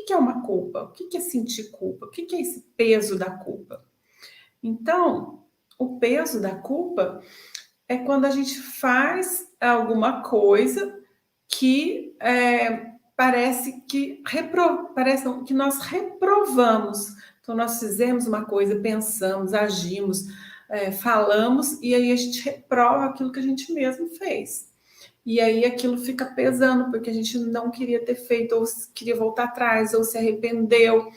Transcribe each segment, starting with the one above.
que é uma culpa? O que é sentir culpa? O que é esse peso da culpa? Então, o peso da culpa é quando a gente faz alguma coisa que parece não, que nós reprovamos. Então, nós fizemos uma coisa, pensamos, agimos, falamos, e aí a gente reprova aquilo que a gente mesmo fez. E aí aquilo fica pesando, porque a gente não queria ter feito, ou queria voltar atrás, ou se arrependeu.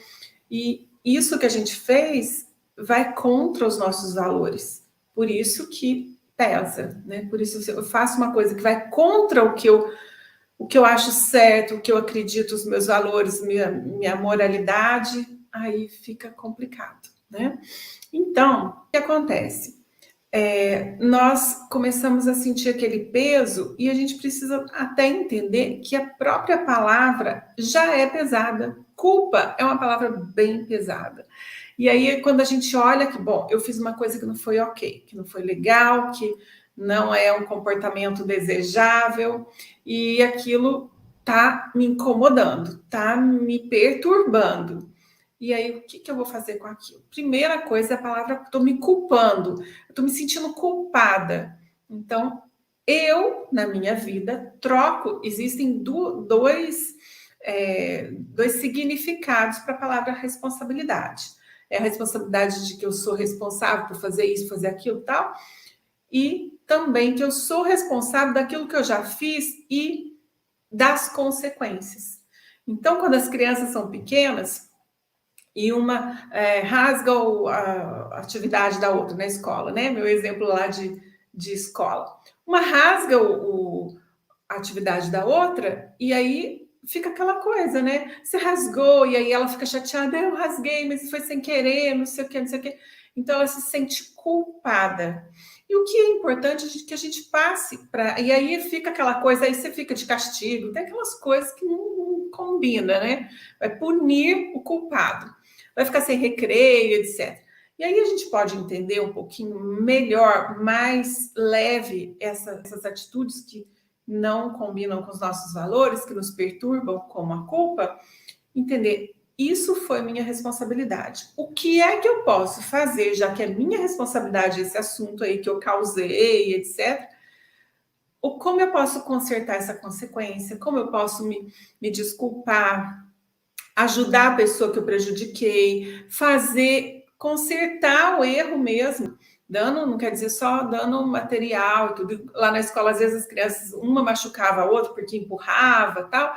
E isso que a gente fez vai contra os nossos valores. Por isso que pesa, né? Por isso, se eu faço uma coisa que vai contra o que eu acho certo, o que eu acredito, os meus valores, minha moralidade, aí fica complicado, né? Então, o que acontece? Nós começamos a sentir aquele peso e a gente precisa até entender que a própria palavra já é pesada. Culpa é uma palavra bem pesada. E aí, quando a gente olha que, bom, eu fiz uma coisa que não foi ok, que não foi legal, que não é um comportamento desejável, e aquilo tá me incomodando, tá me perturbando. E aí, o que eu vou fazer com aquilo? Primeira coisa é a palavra, estou me culpando, estou me sentindo culpada. Então, eu, na minha vida, troco, existem dois significados para a palavra responsabilidade. É a responsabilidade de que eu sou responsável por fazer isso, fazer aquilo e tal, e também que eu sou responsável daquilo que eu já fiz e das consequências. Então, quando as crianças são pequenas, e uma rasga a atividade da outra na escola, né? Meu exemplo lá de escola. Uma rasga a atividade da outra e aí fica aquela coisa, né? Você rasgou e aí ela fica chateada, eu rasguei, mas foi sem querer, não sei o que, não sei o que. Então ela se sente culpada. E o que é importante é que a gente passe para. E aí fica aquela coisa, aí você fica de castigo, tem aquelas coisas que não combina, né? Vai punir o culpado, vai ficar sem recreio, etc. E aí a gente pode entender um pouquinho melhor, mais leve essas atitudes que não combinam com os nossos valores, que nos perturbam, como a culpa, entender. Isso foi minha responsabilidade. O que é que eu posso fazer, já que é minha responsabilidade esse assunto aí que eu causei, etc. Ou como eu posso consertar essa consequência? Como eu posso me desculpar? Ajudar a pessoa que eu prejudiquei? Consertar o erro mesmo. Dano não quer dizer só dano material e tudo. Lá na escola, às vezes, as crianças, uma machucava a outra porque empurrava tal.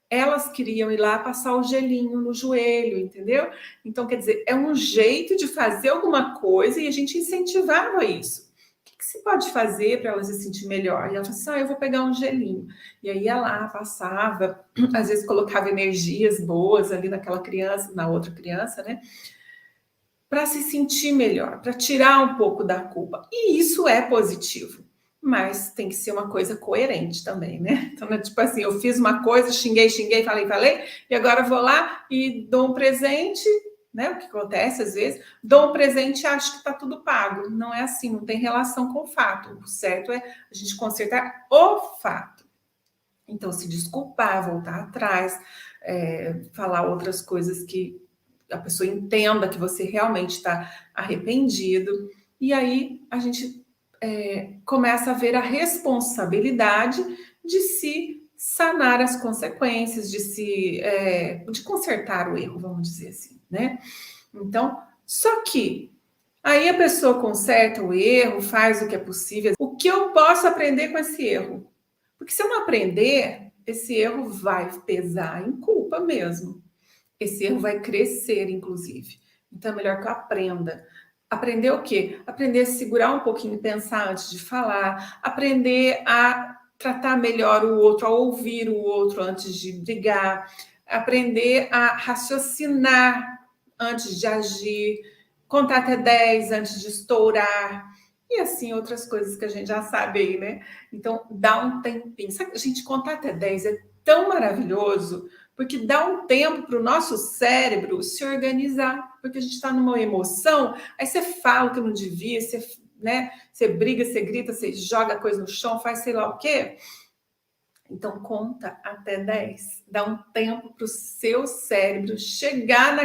Elas queriam ir lá passar o gelinho no joelho, entendeu? Então, quer dizer, é um jeito de fazer alguma coisa e a gente incentivava isso. O que se pode fazer para ela se sentir melhor? E ela falou assim, eu vou pegar um gelinho. E aí ia lá, passava, às vezes colocava energias boas ali naquela criança, na outra criança, né? Para se sentir melhor, para tirar um pouco da culpa. E isso é positivo, mas tem que ser uma coisa coerente também, né? Então, é tipo assim, eu fiz uma coisa, xinguei, falei, e agora vou lá e dou um presente, né? O que acontece às vezes, dou um presente e acho que está tudo pago. Não é assim, não tem relação com o fato. O certo é a gente consertar o fato. Então, se desculpar, voltar atrás, falar outras coisas que a pessoa entenda que você realmente está arrependido, e aí a gente começa a ver a responsabilidade de se sanar as consequências, de consertar o erro, vamos dizer assim, né? Então, só que aí a pessoa conserta o erro, faz o que é possível. O que eu posso aprender com esse erro? Porque se eu não aprender, esse erro vai pesar em culpa mesmo. Esse erro vai crescer, inclusive. Então, é melhor que eu aprenda. Aprender o quê? Aprender a segurar um pouquinho, pensar antes de falar, aprender a tratar melhor o outro, a ouvir o outro antes de brigar, aprender a raciocinar antes de agir, contar até 10 antes de estourar, e assim outras coisas que a gente já sabe aí, né? Então, dá um tempinho. Sabe, a gente contar até 10 é tão maravilhoso, porque dá um tempo para o nosso cérebro se organizar, porque a gente está numa emoção, aí você fala que não devia, você briga, você grita, você joga coisa no chão, faz sei lá o quê. Então, conta até 10. Dá um tempo para o seu cérebro chegar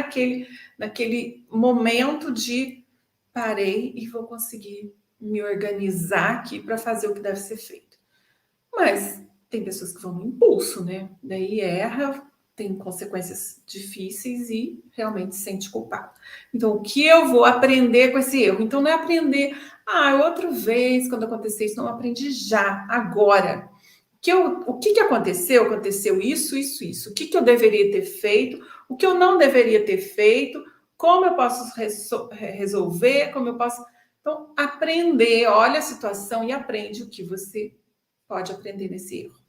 naquele momento de parei e vou conseguir me organizar aqui para fazer o que deve ser feito. Mas tem pessoas que vão no impulso, né? Daí erra, tem consequências difíceis e realmente se sente culpado. Então, o que eu vou aprender com esse erro? Então, não é aprender, outra vez, quando acontecer isso, não aprendi já, agora. O que aconteceu? Aconteceu isso, isso, isso. O que eu deveria ter feito? O que eu não deveria ter feito? Como eu posso resolver? Como eu posso. Então, aprender, olha a situação e aprende o que você pode aprender nesse erro.